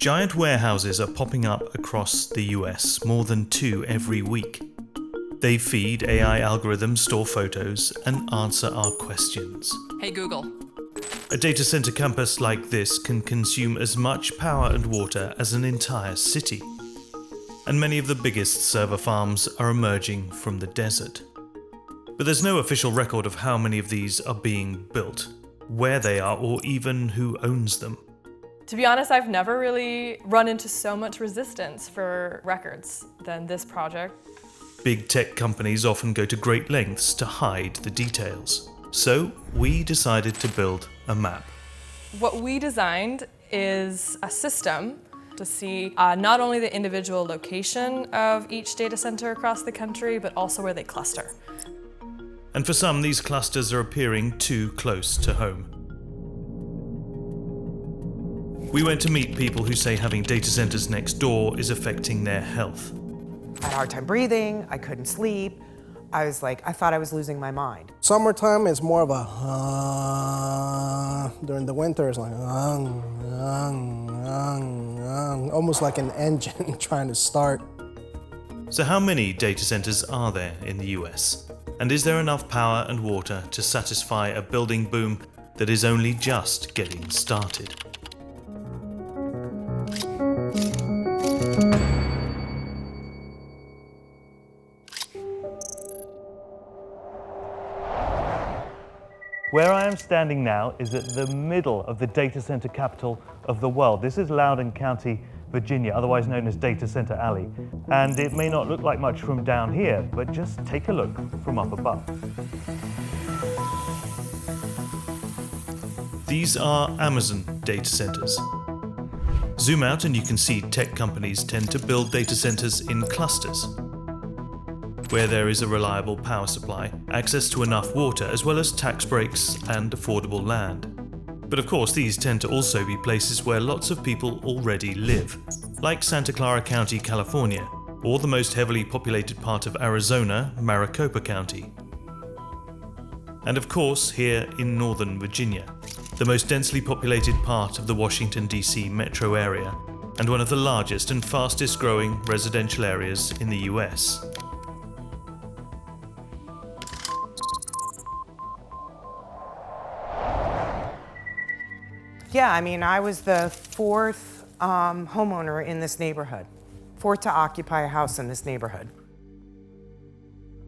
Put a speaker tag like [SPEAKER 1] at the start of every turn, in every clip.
[SPEAKER 1] Giant warehouses are popping up across the US, more than 2 every week. They feed AI algorithms, store photos, and answer our questions.
[SPEAKER 2] Hey Google.
[SPEAKER 1] A data center campus like this can consume as much power and water as an entire city. And many of the biggest server farms are emerging from the desert. But there's no official record of how many of these are being built, where they are, or even who owns them.
[SPEAKER 3] To be honest, I've never really run into so much resistance for records than this project.
[SPEAKER 1] Big tech companies often go to great lengths to hide the details. So we decided to build a map.
[SPEAKER 3] What we designed is a system to see not only the individual location of each data center across the country, but also where they cluster.
[SPEAKER 1] And for some, these clusters are appearing too close to home. We went to meet people who say having data centers next door is affecting their health.
[SPEAKER 4] I had a hard time breathing, I couldn't sleep. I thought I was losing my mind.
[SPEAKER 5] Summertime is more of a during the winter it's like almost like an engine trying to start.
[SPEAKER 1] So how many data centers are there in the US? And is there enough power and water to satisfy a building boom that is only just getting started?
[SPEAKER 6] Where I am standing now is at the middle of the data center capital of the world. This is Loudoun County, Virginia, otherwise known as Data Center Alley. And it may not look like much from down here, but just take a look from up above.
[SPEAKER 1] These are Amazon data centers. Zoom out and you can see tech companies tend to build data centers in clusters, where there is a reliable power supply, access to enough water, as well as tax breaks and affordable land. But of course, these tend to also be places where lots of people already live, like Santa Clara County, California, or the most heavily populated part of Arizona, Maricopa County. And of course, here in Northern Virginia, the most densely populated part of the Washington, D.C. metro area, and one of the largest and fastest growing residential areas in the US.
[SPEAKER 4] Yeah, I was the fourth homeowner in this neighborhood, fourth to occupy a house in this neighborhood.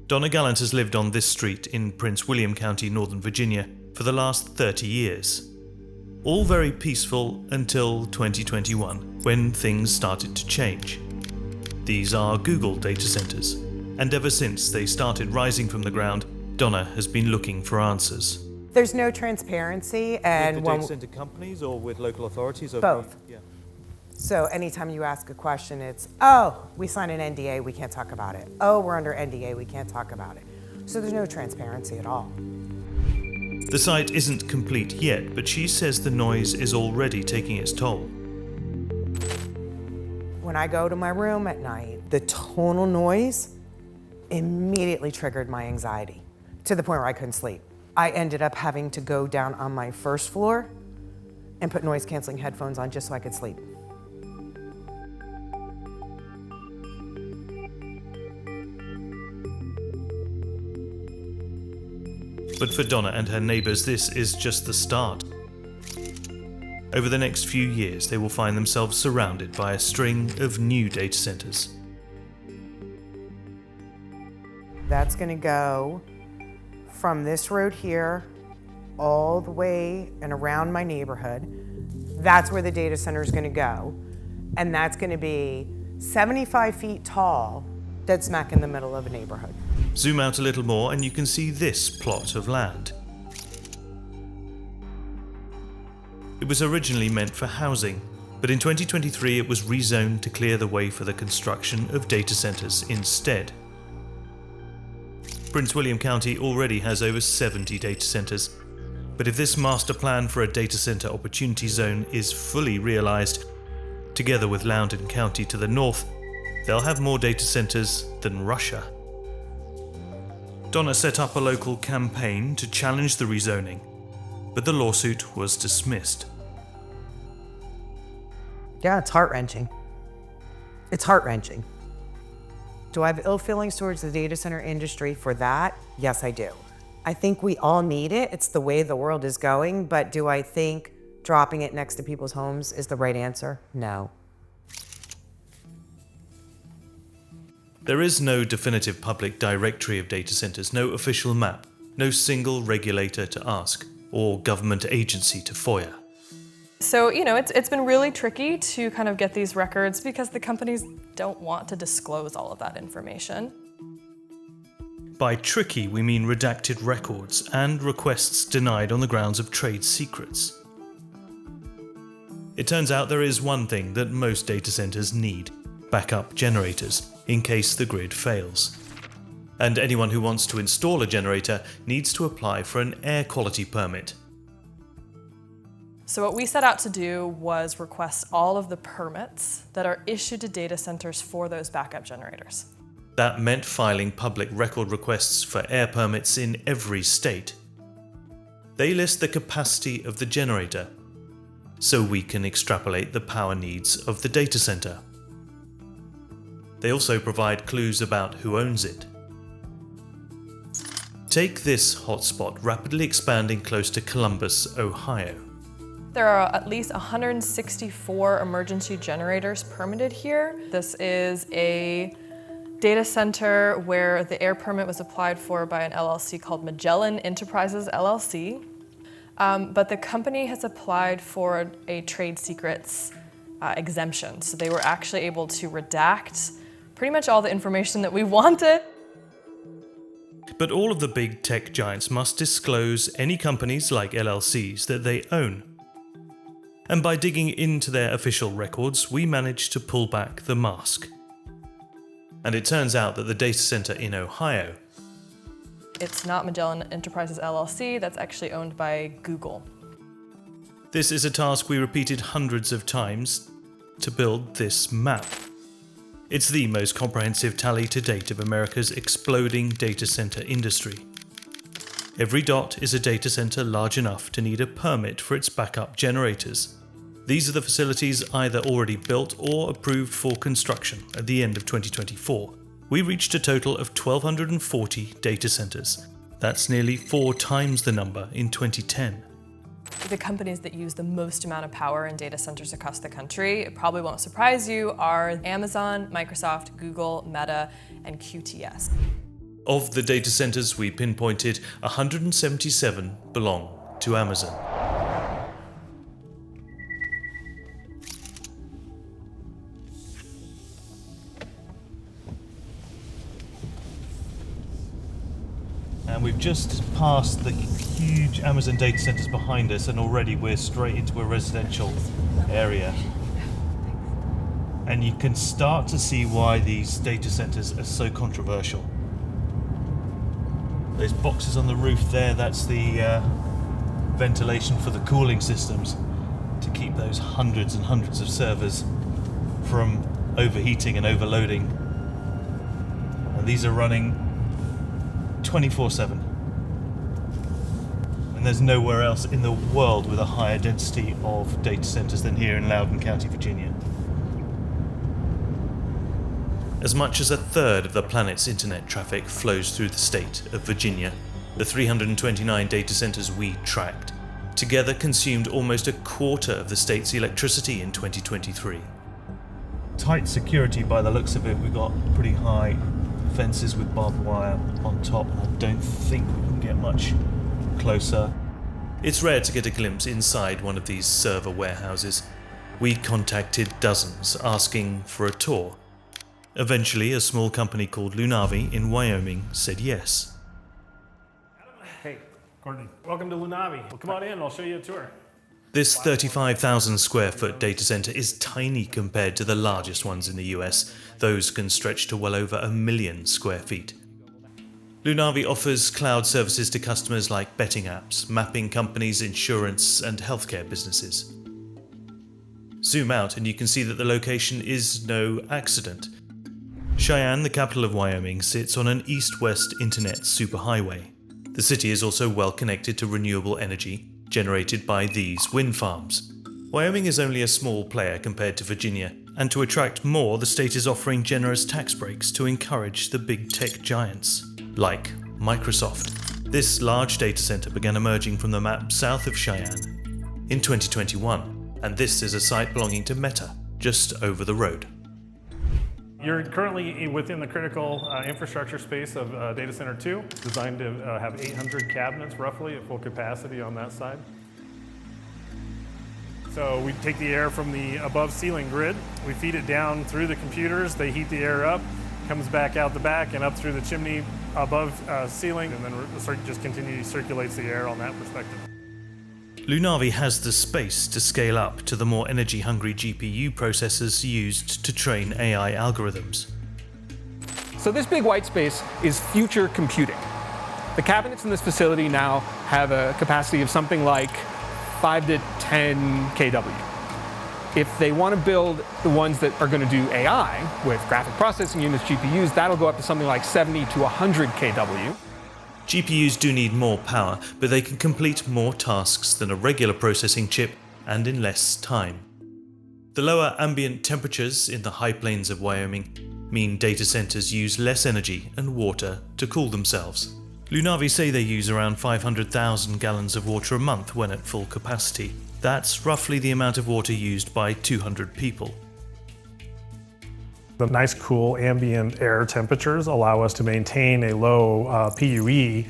[SPEAKER 1] Donna Gallant has lived on this street in Prince William County, Northern Virginia, for the last 30 years. All very peaceful until 2021, when things started to change. These are Google data centers, and ever since they started rising from the ground, Donna has been looking for answers.
[SPEAKER 4] There's no transparency, and
[SPEAKER 6] With the data center companies or with local authorities? Or
[SPEAKER 4] both.
[SPEAKER 6] Yeah.
[SPEAKER 4] So anytime you ask a question, it's, oh, we signed an NDA, we can't talk about it. Oh, we're under NDA, we can't talk about it. So there's no transparency at all.
[SPEAKER 1] The site isn't complete yet, but she says the noise is already taking its toll.
[SPEAKER 4] When I go to my room at night, the tonal noise immediately triggered my anxiety to the point where I couldn't sleep. I ended up having to go down on my first floor and put noise-canceling headphones on just so I could sleep.
[SPEAKER 1] But for Donna and her neighbors, this is just the start. Over the next few years, they will find themselves surrounded by a string of new data centers.
[SPEAKER 4] That's gonna go from this road here all the way and around my neighborhood. That's where the data center is gonna go. And that's gonna be 75 feet tall, dead smack in the middle of a neighborhood.
[SPEAKER 1] Zoom out a little more and you can see this plot of land. It was originally meant for housing, but in 2023 it was rezoned to clear the way for the construction of data centers instead. Prince William County already has over 70 data centers, but if this master plan for a data center opportunity zone is fully realized, together with Loudoun County to the north, they'll have more data centers than Russia. Donna set up a local campaign to challenge the rezoning, but the lawsuit was dismissed.
[SPEAKER 4] Yeah, it's heart-wrenching. It's heart-wrenching. Do I have ill feelings towards the data center industry for that? Yes, I do. I think we all need it. It's the way the world is going, but do I think dropping it next to people's homes is the right answer? No.
[SPEAKER 1] There is no definitive public directory of data centers, no official map, no single regulator to ask, or government agency to FOIA.
[SPEAKER 3] So, it's been really tricky to kind of get these records because the companies don't want to disclose all of that information.
[SPEAKER 1] By tricky, we mean redacted records and requests denied on the grounds of trade secrets. It turns out there is one thing that most data centers need: backup generators, in case the grid fails. And anyone who wants to install a generator needs to apply for an air quality permit.
[SPEAKER 3] So what we set out to do was request all of the permits that are issued to data centers for those backup generators.
[SPEAKER 1] That meant filing public record requests for air permits in every state. They list the capacity of the generator, so we can extrapolate the power needs of the data center. They also provide clues about who owns it. Take this hotspot rapidly expanding close to Columbus, Ohio.
[SPEAKER 3] There are at least 164 emergency generators permitted here. This is a data center where the air permit was applied for by an LLC called Magellan Enterprises LLC. But the company has applied for a trade secrets exemption. So they were actually able to redact pretty much all the information that we wanted.
[SPEAKER 1] But all of the big tech giants must disclose any companies like LLCs that they own. And by digging into their official records, we managed to pull back the mask. And it turns out that the data center in Ohio,
[SPEAKER 3] it's not Magellan Enterprises LLC, that's actually owned by Google.
[SPEAKER 1] this is a task we repeated hundreds of times to build this map. It's the most comprehensive tally to date of America's exploding data center industry. Every dot is a data center large enough to need a permit for its backup generators. These are the facilities either already built or approved for construction at the end of 2024. We reached a total of 1,240 data centers. That's nearly 4 times the number in 2010.
[SPEAKER 3] The companies that use the most amount of power in data centers across the country, it probably won't surprise you, are Amazon, Microsoft, Google, Meta, and QTS.
[SPEAKER 1] Of the data centers we pinpointed, 177 belong to Amazon. And we've just passed the huge Amazon data centers behind us, and already we're straight into a residential area. And you can start to see why these data centers are so controversial. Those boxes on the roof there, that's the ventilation for the cooling systems to keep those hundreds and hundreds of servers from overheating and overloading. And these are running 24/7. And there's nowhere else in the world with a higher density of data centers than here in Loudoun County, Virginia. As much as a third of the planet's internet traffic flows through the state of Virginia. The 329 data centers we tracked together consumed almost a quarter of the state's electricity in 2023. Tight security by the looks of it. We've got pretty high fences with barbed wire on top, and I don't think we can get much closer. It's rare to get a glimpse inside one of these server warehouses. We contacted dozens asking for a tour. Eventually, a small company called Lunavi in Wyoming said yes.
[SPEAKER 2] Hey, Courtney. Welcome to Lunavi. Well, come on in, I'll show you a tour.
[SPEAKER 1] This 35,000 square foot data center is tiny compared to the largest ones in the US. Those can stretch to well over 1 million square feet. Lunavi offers cloud services to customers like betting apps, mapping companies, insurance, and healthcare businesses. Zoom out and you can see that the location is no accident. Cheyenne, the capital of Wyoming, sits on an east-west internet superhighway. The city is also well connected to renewable energy generated by these wind farms. Wyoming is only a small player compared to Virginia, and to attract more, the state is offering generous tax breaks to encourage the big tech giants, like Microsoft. This large data center began emerging from the map south of Cheyenne in 2021, and this is a site belonging to Meta, just over the road.
[SPEAKER 2] You're currently within the critical infrastructure space of Data Center 2, designed to have 800 cabinets roughly at full capacity on that side. So we take the air from the above ceiling grid, we feed it down through the computers, they heat the air up, comes back out the back and up through the chimney above ceiling, and then just continually circulates the air on that perspective.
[SPEAKER 1] Lunavi has the space to scale up to the more energy-hungry GPU processors used to train AI algorithms.
[SPEAKER 7] So this big white space is future computing. The cabinets in this facility now have a capacity of something like 5 to 10 kW. If they want to build the ones that are going to do AI with graphic processing units, GPUs, that'll go up to something like 70 to 100 kW.
[SPEAKER 1] GPUs do need more power, but they can complete more tasks than a regular processing chip and in less time. The lower ambient temperatures in the high plains of Wyoming mean data centers use less energy and water to cool themselves. Lunavi say they use around 500,000 gallons of water a month when at full capacity. That's roughly the amount of water used by 200 people.
[SPEAKER 2] The nice, cool ambient air temperatures allow us to maintain a low PUE,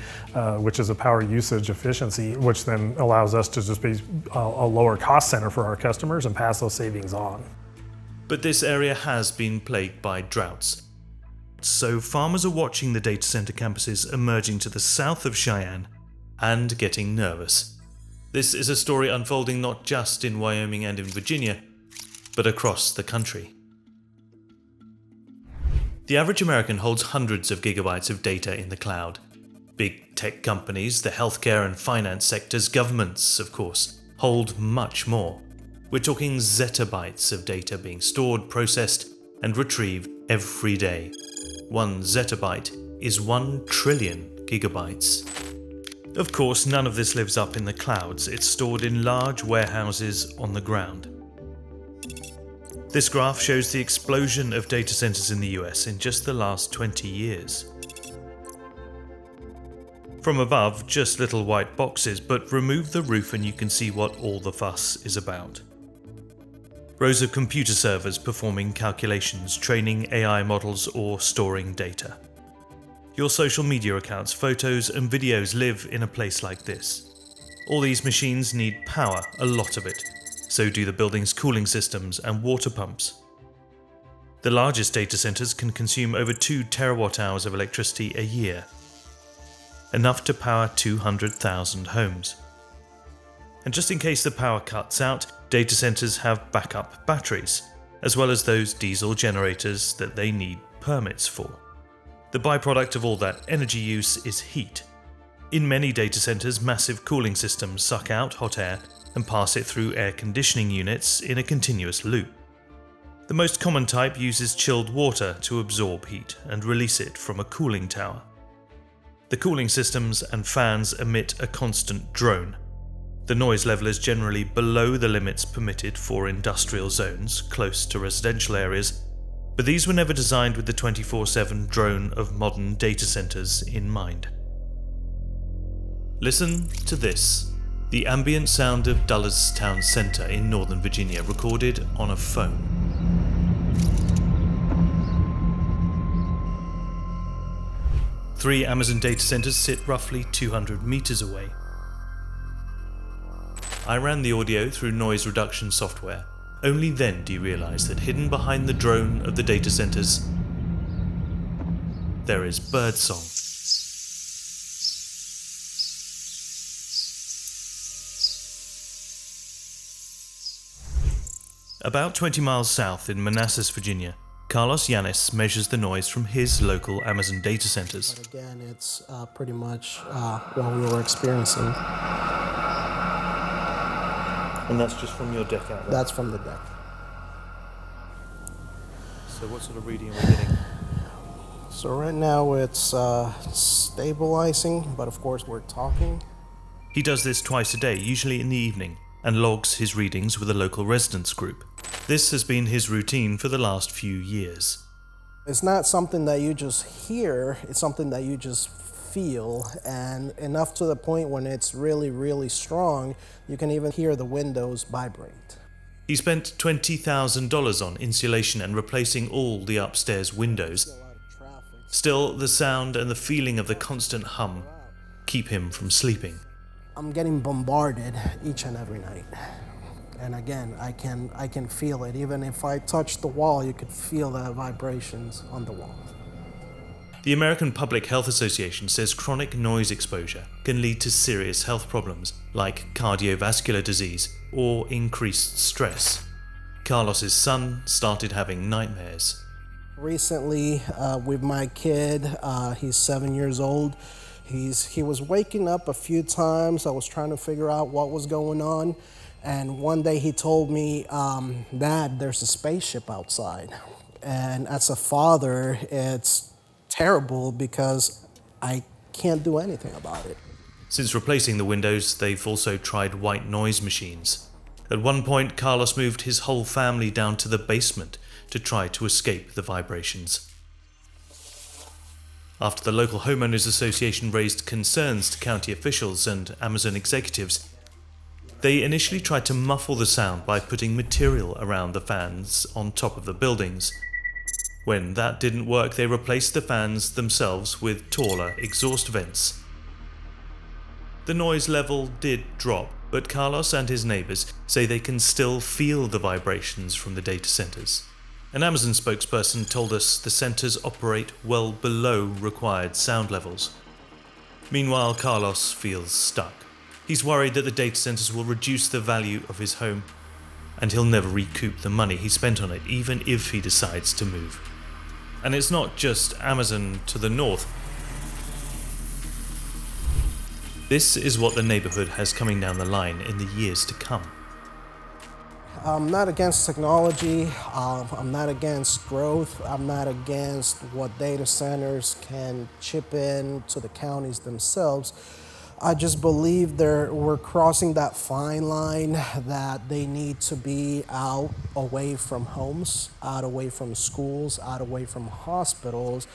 [SPEAKER 2] which is a power usage efficiency, which then allows us to just be a lower cost center for our customers and pass those savings on.
[SPEAKER 1] But this area has been plagued by droughts. So farmers are watching the data center campuses emerging to the south of Cheyenne and getting nervous. This is a story unfolding not just in Wyoming and in Virginia, but across the country. The average American holds hundreds of gigabytes of data in the cloud. Big tech companies, the healthcare and finance sectors, governments, of course, hold much more. We're talking zettabytes of data being stored, processed, and retrieved every day. 1 zettabyte is 1 trillion gigabytes. Of course, none of this lives up in the clouds. It's stored in large warehouses on the ground. This graph shows the explosion of data centers in the US in just the last 20 years. From above, just little white boxes, but remove the roof and you can see what all the fuss is about. Rows of computer servers performing calculations, training AI models, or storing data. Your social media accounts, photos, and videos live in a place like this. All these machines need power, a lot of it. So do the building's cooling systems and water pumps. The largest data centers can consume over 2 terawatt-hours of electricity a year, enough to power 200,000 homes. And just in case the power cuts out, data centers have backup batteries, as well as those diesel generators that they need permits for. The byproduct of all that energy use is heat. In many data centers, massive cooling systems suck out hot air and pass it through air conditioning units in a continuous loop. The most common type uses chilled water to absorb heat and release it from a cooling tower. The cooling systems and fans emit a constant drone. The noise level is generally below the limits permitted for industrial zones close to residential areas, but these were never designed with the 24/7 drone of modern data centers in mind. Listen to this. The ambient sound of Dulles Town Center in Northern Virginia, recorded on a phone. Three Amazon data centers sit roughly 200 meters away. I ran the audio through noise reduction software. Only then do you realize that hidden behind the drone of the data centers, there is birdsong. About 20 miles south in Manassas, Virginia, Carlos Yanis measures the noise from his local Amazon data centers.
[SPEAKER 5] But again, it's pretty much what we were experiencing.
[SPEAKER 6] And that's just from your deck out there?
[SPEAKER 5] That's from the deck.
[SPEAKER 6] So what sort of reading are we getting?
[SPEAKER 5] So right now it's stabilizing, but of course we're talking.
[SPEAKER 1] He does this twice a day, usually in the evening, and logs his readings with a local residents group. This has been his routine for the last few years.
[SPEAKER 5] It's not something that you just hear, it's something that you just feel, and enough to the point when it's really, really strong, you can even hear the windows vibrate.
[SPEAKER 1] He spent $20,000 on insulation and replacing all the upstairs windows. Still, the sound and the feeling of the constant hum keep him from sleeping.
[SPEAKER 5] I'm getting bombarded each and every night. And again, I can feel it. Even if I touch the wall, you could feel the vibrations on the wall.
[SPEAKER 1] The American Public Health Association says chronic noise exposure can lead to serious health problems like cardiovascular disease or increased stress. Carlos's son started having nightmares.
[SPEAKER 5] Recently, with my kid, he's 7 years old. He was waking up a few times. I was trying to figure out what was going on. And one day he told me, Dad, there's a spaceship outside. And as a father, it's terrible because I can't do anything about it.
[SPEAKER 1] Since replacing the windows, they've also tried white noise machines. At one point, Carlos moved his whole family down to the basement to try to escape the vibrations. After the local homeowners association raised concerns to county officials and Amazon executives, they initially tried to muffle the sound by putting material around the fans on top of the buildings. When that didn't work, they replaced the fans themselves with taller exhaust vents. The noise level did drop, but Carlos and his neighbors say they can still feel the vibrations from the data centers. An Amazon spokesperson told us the centers operate well below required sound levels. Meanwhile, Carlos feels stuck. He's worried that the data centers will reduce the value of his home, and he'll never recoup the money he spent on it, even if he decides to move. And it's not just Amazon to the north. This is what the neighborhood has coming down the line in the years to come.
[SPEAKER 5] I'm not against technology, I'm not against growth, I'm not against what data centers can chip in to the counties themselves. I just believe we're crossing that fine line that they need to be out away from homes, out away from schools, out away from hospitals.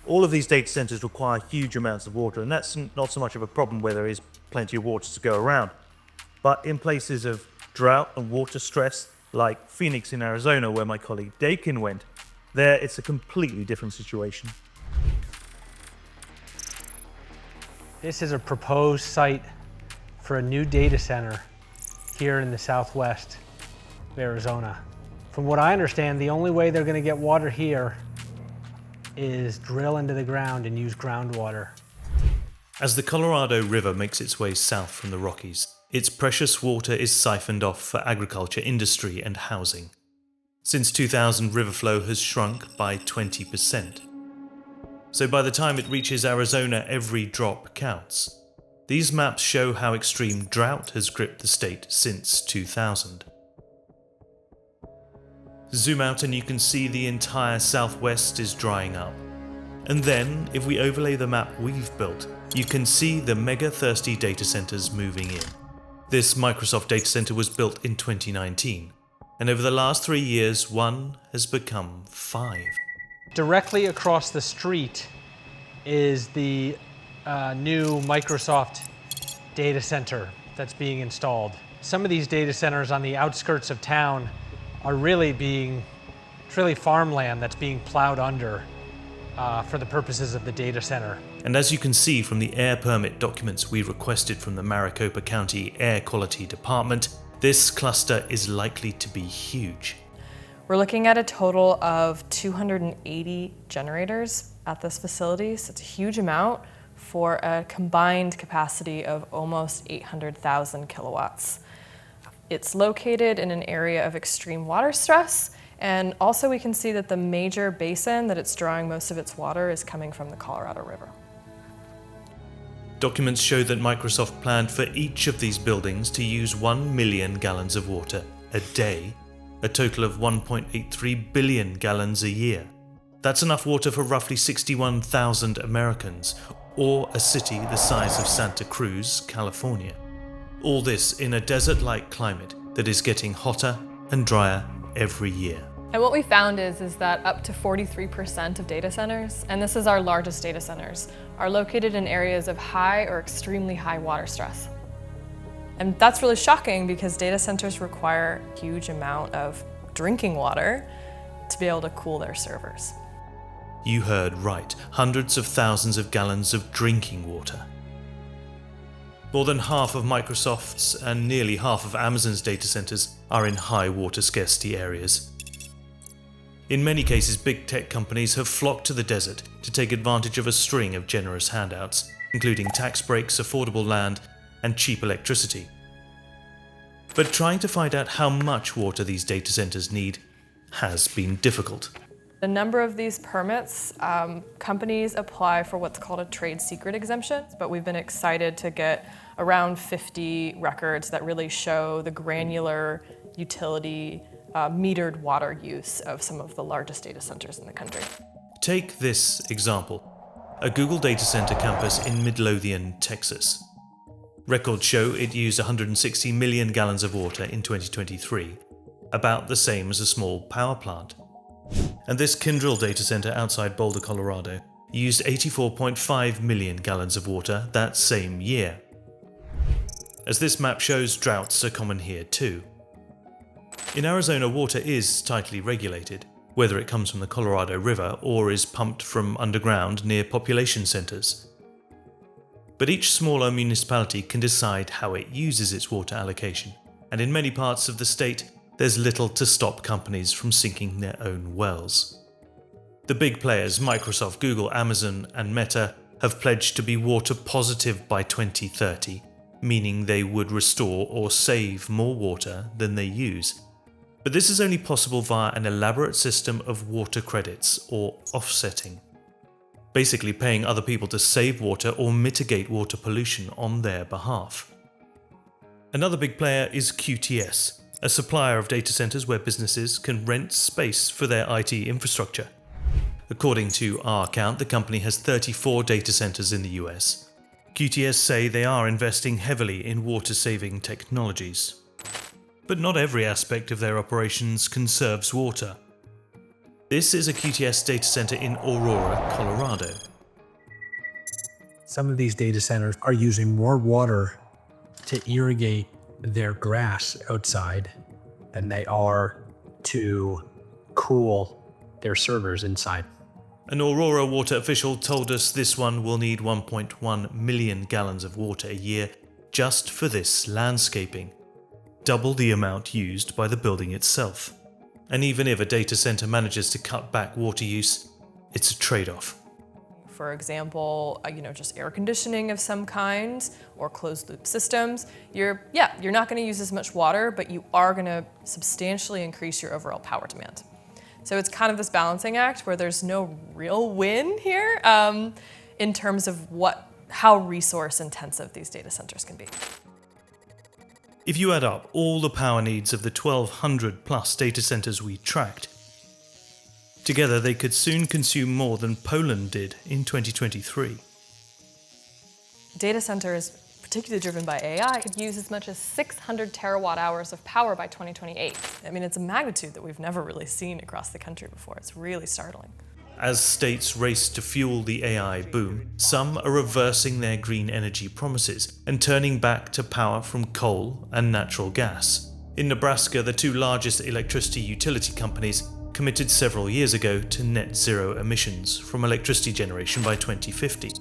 [SPEAKER 6] All of these data centers require huge amounts of water, and that's not so much of a problem where there is plenty of water to go around. But in places of drought and water stress, like Phoenix in Arizona, where my colleague Dakin went, there it's a completely different situation.
[SPEAKER 8] This is a proposed site for a new data center here in the southwest of Arizona. From what I understand, the only way they're going to get water here is drill into the ground and use groundwater.
[SPEAKER 1] As the Colorado River makes its way south from the Rockies, its precious water is siphoned off for agriculture, industry, and housing. Since 2000, river flow has shrunk by 20%. So by the time it reaches Arizona, every drop counts. These maps show how extreme drought has gripped the state since 2000. Zoom out and you can see the entire southwest is drying up. And then, if we overlay the map we've built, you can see the mega-thirsty data centers moving in. This Microsoft data center was built in 2019, and over the last 3 years, one has become 5.
[SPEAKER 8] Directly across the street is the new Microsoft data center that's being installed. Some of these data centers on the outskirts of town are really farmland that's being plowed under for the purposes of the data center.
[SPEAKER 1] And as you can see from the air permit documents we requested from the Maricopa County Air Quality Department, this cluster is likely to be huge.
[SPEAKER 3] We're looking at a total of 280 generators at this facility, so it's a huge amount for a combined capacity of almost 800,000 kilowatts. It's located in an area of extreme water stress, and also we can see that the major basin that it's drawing most of its water is coming from the Colorado River.
[SPEAKER 1] Documents show that Microsoft planned for each of these buildings to use 1 million gallons of water a day, a total of 1.83 billion gallons a year. That's enough water for roughly 61,000 Americans, or a city the size of Santa Cruz, California. All this in a desert-like climate that is getting hotter and drier every year.
[SPEAKER 3] And what we found is that up to 43% of data centers, and this is our largest data centers, are located in areas of high or extremely high water stress. And that's really shocking because data centers require a huge amount of drinking water to be able to cool their servers.
[SPEAKER 1] You heard right, hundreds of thousands of gallons of drinking water. More than half of Microsoft's and nearly half of Amazon's data centers are in high water scarcity areas. In many cases, big tech companies have flocked to the desert to take advantage of a string of generous handouts, including tax breaks, affordable land, and cheap electricity. But trying to find out how much water these data centers need has been difficult.
[SPEAKER 3] A number of these permits, companies apply for what's called a trade secret exemption, but we've been excited to get around 50 records that really show the granular utility metered water use of some of the largest data centers in the country.
[SPEAKER 1] Take this example, a Google data center campus in Midlothian, Texas. Records show it used 160 million gallons of water in 2023, about the same as a small power plant. And this Kyndryl data center outside Boulder, Colorado, used 84.5 million gallons of water that same year. As this map shows, droughts are common here too. In Arizona, water is tightly regulated, whether it comes from the Colorado River or is pumped from underground near population centers. But each smaller municipality can decide how it uses its water allocation, and in many parts of the state, there's little to stop companies from sinking their own wells. The big players, Microsoft, Google, Amazon, and Meta, have pledged to be water positive by 2030, meaning they would restore or save more water than they use. But this is only possible via an elaborate system of water credits, or offsetting. Basically paying other people to save water or mitigate water pollution on their behalf. Another big player is QTS, a supplier of data centers where businesses can rent space for their IT infrastructure. According to our count, the company has 34 data centers in the US. QTS say they are investing heavily in water-saving technologies. But not every aspect of their operations conserves water. This is a QTS data center in Aurora, Colorado.
[SPEAKER 9] Some of these data centers are using more water to irrigate their grass outside than they are to cool their servers inside.
[SPEAKER 1] An Aurora water official told us this one will need 1.1 million gallons of water a year just for this landscaping, double the amount used by the building itself. And even if a data center manages to cut back water use, it's a trade-off.
[SPEAKER 3] For example, just air conditioning of some kind or closed loop systems, you're not going to use as much water, but you are going to substantially increase your overall power demand. So it's kind of this balancing act where there's no real win here in terms of how resource intensive these data centers can be.
[SPEAKER 1] If you add up all the power needs of the 1,200 plus data centers we tracked, together they could soon consume more than Poland did in 2023.
[SPEAKER 3] Data centers, particularly driven by AI, could use as much as 600 terawatt hours of power by 2028. I mean, it's a magnitude that we've never really seen across the country before. It's really startling.
[SPEAKER 1] As states race to fuel the AI boom, some are reversing their green energy promises and turning back to power from coal and natural gas. In Nebraska, the two largest electricity utility companies committed several years ago to net zero emissions from electricity generation by 2050.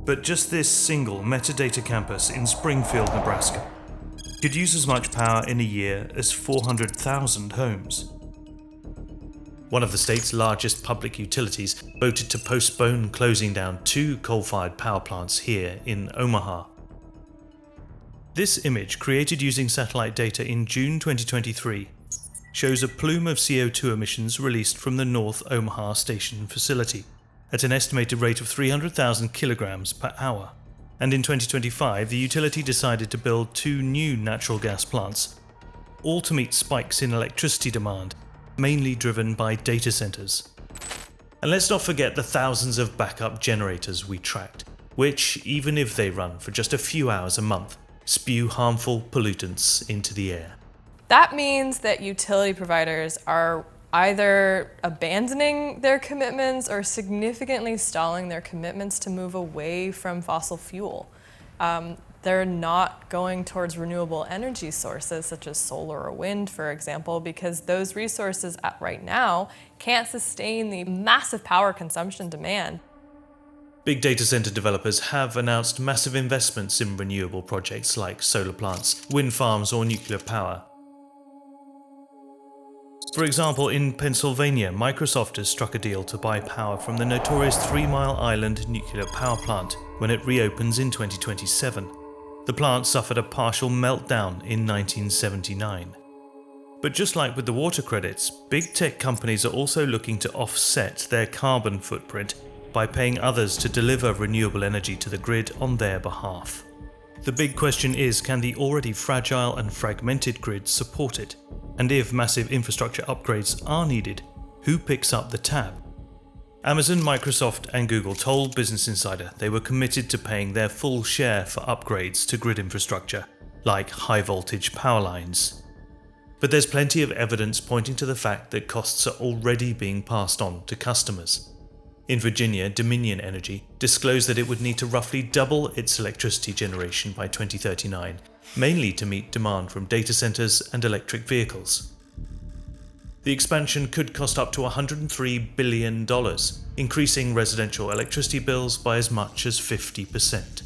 [SPEAKER 1] But just this single metadata campus in Springfield, Nebraska, could use as much power in a year as 400,000 homes. One of the state's largest public utilities voted to postpone closing down 2 coal-fired power plants here in Omaha. This image, created using satellite data in June 2023, shows a plume of CO2 emissions released from the North Omaha Station facility at an estimated rate of 300,000 kilograms per hour. And in 2025, the utility decided to build 2 new natural gas plants, all to meet spikes in electricity demand, mainly driven by data centers. And let's not forget the thousands of backup generators we tracked, which, even if they run for just a few hours a month, spew harmful pollutants into the air.
[SPEAKER 3] That means that utility providers are either abandoning their commitments or significantly stalling their commitments to move away from fossil fuel. They're not going towards renewable energy sources such as solar or wind, for example, because those resources right now can't sustain the massive power consumption demand.
[SPEAKER 1] Big data center developers have announced massive investments in renewable projects like solar plants, wind farms, or nuclear power. For example, in Pennsylvania, Microsoft has struck a deal to buy power from the notorious 3 Mile Island nuclear power plant when it reopens in 2027. The plant suffered a partial meltdown in 1979. But just like with the water credits, big tech companies are also looking to offset their carbon footprint by paying others to deliver renewable energy to the grid on their behalf. The big question is, can the already fragile and fragmented grid support it? And if massive infrastructure upgrades are needed, who picks up the tab? Amazon, Microsoft, and Google told Business Insider they were committed to paying their full share for upgrades to grid infrastructure, like high voltage power lines. But there's plenty of evidence pointing to the fact that costs are already being passed on to customers. In Virginia, Dominion Energy disclosed that it would need to roughly double its electricity generation by 2039, mainly to meet demand from data centers and electric vehicles. The expansion could cost up to $103 billion, increasing residential electricity bills by as much as 50%.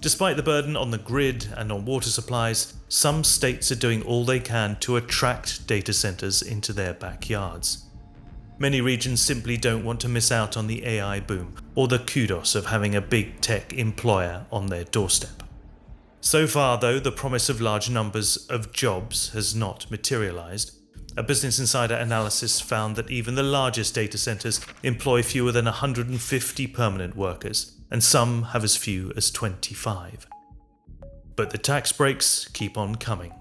[SPEAKER 1] Despite the burden on the grid and on water supplies, some states are doing all they can to attract data centers into their backyards. Many regions simply don't want to miss out on the AI boom or the kudos of having a big tech employer on their doorstep. So far, though, the promise of large numbers of jobs has not materialized. A Business Insider analysis found that even the largest data centers employ fewer than 150 permanent workers, and some have as few as 25. But the tax breaks keep on coming.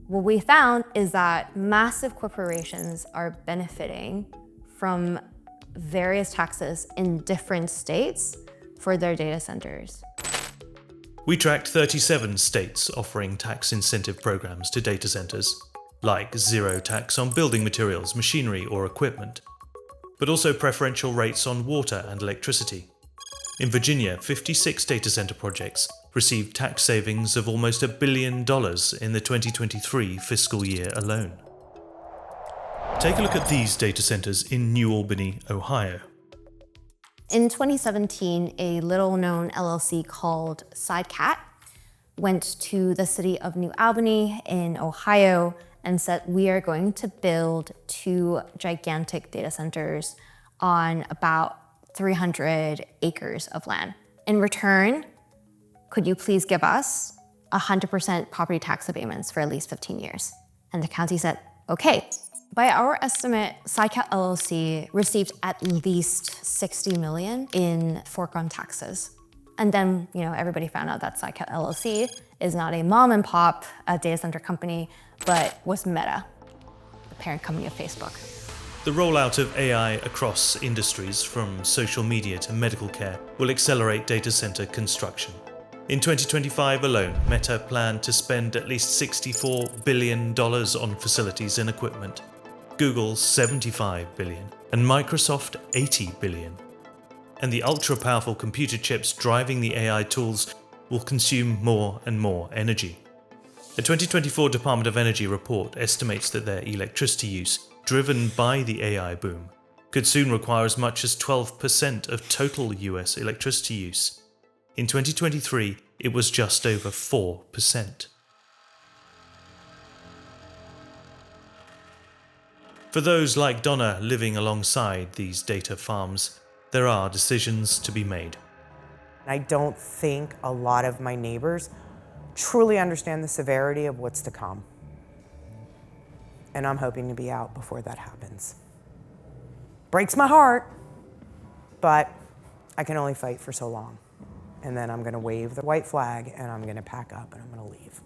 [SPEAKER 10] What we found is that massive corporations are benefiting from various taxes in different states for their data centers.
[SPEAKER 1] We tracked 37 states offering tax incentive programs to data centers, like zero tax on building materials, machinery, or equipment, but also preferential rates on water and electricity. In Virginia, 56 data center projects received tax savings of almost $1 billion in the 2023 fiscal year alone. Take a look at these data centers in New Albany, Ohio.
[SPEAKER 10] In 2017, a little-known LLC called SideCat went to the city of New Albany in Ohio and said, we are going to build 2 gigantic data centers on about 300 acres of land. In return, could you please give us 100% property tax abatements for at least 15 years? And the county said, okay. By our estimate, SideCat LLC received at least $60 million in foregone taxes. And then, everybody found out that SideCat LLC is not a mom and pop data center company, but was Meta, the parent company of Facebook.
[SPEAKER 1] The rollout of AI across industries, from social media to medical care, will accelerate data center construction. In 2025 alone, Meta planned to spend at least $64 billion on facilities and equipment, Google $75 billion, and Microsoft $80 billion. And the ultra-powerful computer chips driving the AI tools will consume more and more energy. A 2024 Department of Energy report estimates that their electricity use, driven by the AI boom, could soon require as much as 12% of total US electricity use. In 2023, it was just over 4%. For those like Donna living alongside these data farms, there are decisions to be made.
[SPEAKER 4] I don't think a lot of my neighbors truly understand the severity of what's to come. And I'm hoping to be out before that happens. Breaks my heart, but I can only fight for so long. And then I'm gonna wave the white flag and I'm gonna pack up and I'm gonna leave.